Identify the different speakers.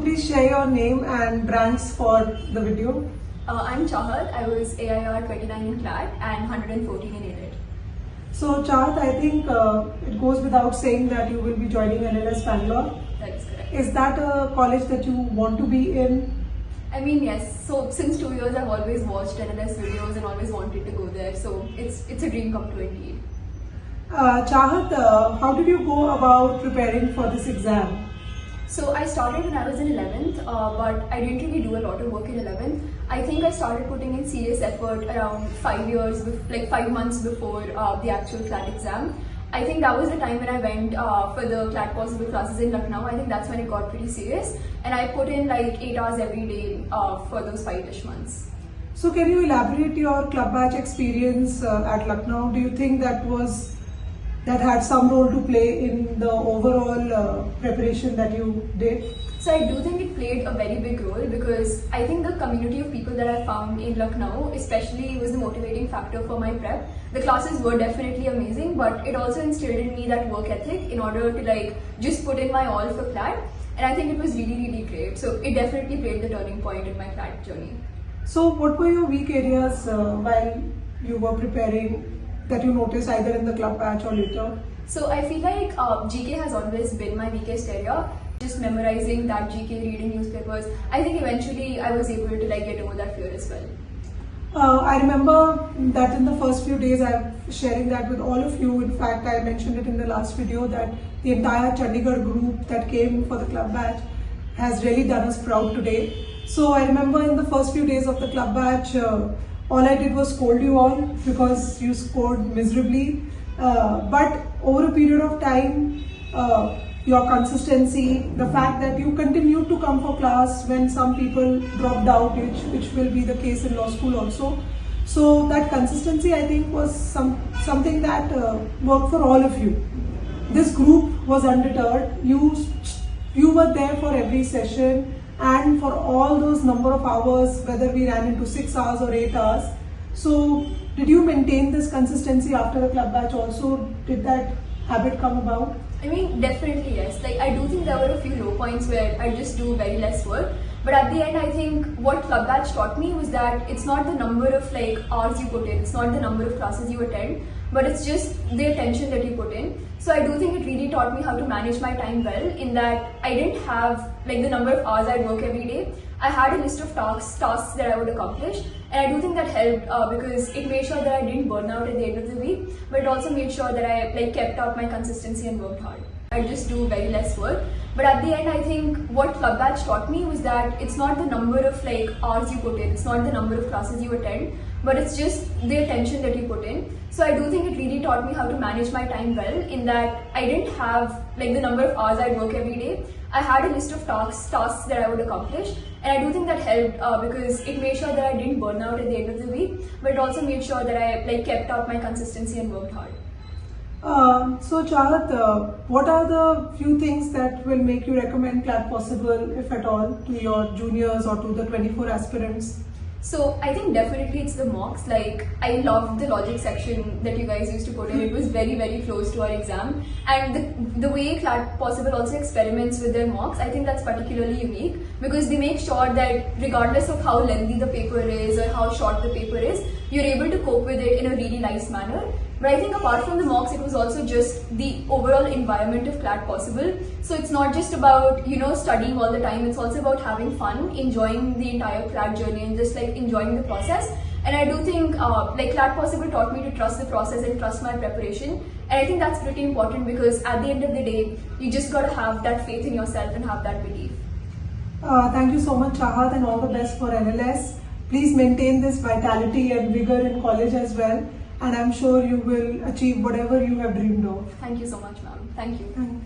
Speaker 1: please share your name and branch for the video.
Speaker 2: I'm Chahat. I was AIR29 in Clat and 114 in AIR.
Speaker 1: So Chahat, I think it goes without saying that you will be joining NLS Bangalore.
Speaker 2: That is correct.
Speaker 1: Is that a college that you want to be in?
Speaker 2: I mean, yes. So since 2 years, I've always watched NLS videos and always wanted to go there. So it's a dream come true indeed.
Speaker 1: Chahat, how did you go about preparing for this exam?
Speaker 2: So I started when I was in 11th, but I didn't really do a lot of work in 11th. I think I started putting in serious effort around 5 years, like 5 months before the actual Clat exam. I think that was the time when I went for the Clat possible classes in Lucknow. I think that's when it got pretty serious, and I put in like 8 hours every day for those 5-ish months.
Speaker 1: So can you elaborate your club batch experience at Lucknow? Do you think that had some role to play in the overall preparation that you did?
Speaker 2: So I do think it played a very big role, because I think the community of people that I found in Lucknow especially was the motivating factor for my prep. The classes were definitely amazing, but it also instilled in me that work ethic in order to like just put in my all for Clat, and I think it was really great. So it definitely played the turning point in my Clat journey.
Speaker 1: So what were your weak areas while you were preparing that you noticed either in the club batch or later?
Speaker 2: So I feel like GK has always been my weakest area. Just memorizing that GK, reading newspapers, I think eventually I was able to like get over that fear as well.
Speaker 1: I remember that in the first few days I'm sharing that with all of you. In fact, I mentioned it in the last video that the entire Chandigarh group that came for the club batch has really done us proud today. So I remember in the first few days of the club batch, all I did was scold you all because you scored miserably. But over a period of time, your consistency, the fact that you continued to come for class when some people dropped out, which will be the case in law school also. So that consistency, I think, was something that worked for all of you. This group was undeterred. You were there for every session and for all those number of hours, whether we ran into 6 hours or 8 hours. So did you maintain this consistency after the club batch also? Did that habit come about?
Speaker 2: I mean, definitely yes. Like I do think there were a few low points where I just do very less work. But at the end, I think what club batch taught me was that it's not the number of like hours you put in, it's not the number of classes you attend, but it's just the attention that you put in. So I do think it really taught me how to manage my time well, in that I didn't have like the number of hours I'd work every day. I had a list of tasks that I would accomplish, and I do think that helped because it made sure that I didn't burn out at the end of the week, but it also made sure that I like kept up my consistency and worked hard. I just do very less work. But at the end, I think what club batch taught me was that it's not the number of like hours you put in, it's not the number of classes you attend, but it's just the attention that you put in. So I do think it really taught me how to manage my time well, in that I didn't have like the number of hours I'd work every day. I had a list of tasks that I would accomplish, and I do think that helped because it made sure that I didn't burn out at the end of the week, but it also made sure that I like kept up my consistency and worked hard.
Speaker 1: So Chahat, what are the few things that will make you recommend Clat Possible, if at all, to your juniors or to the 24 aspirants?
Speaker 2: So I think definitely it's the mocks. Like I loved the logic section that you guys used to put in. It was very close to our exam, and the way Clat Possible also experiments with their mocks, I think that's particularly unique, because they make sure that regardless of how lengthy the paper is or how short the paper is, you're able to cope with it in a really nice manner. But I think apart from the mocks, it was also just the overall environment of Clat Possible. So it's not just about, studying all the time, it's also about having fun, enjoying the entire Clat journey and just like enjoying the process. And I do think like Clat Possible taught me to trust the process and trust my preparation. And I think that's pretty important, because at the end of the day, you just got to have that faith in yourself and have that belief.
Speaker 1: Thank you so much, Chahat, and all the best for NLS. Please maintain this vitality and vigor in college as well. And I'm sure you will achieve whatever you have dreamed of.
Speaker 2: Thank you so much, ma'am. Thank you.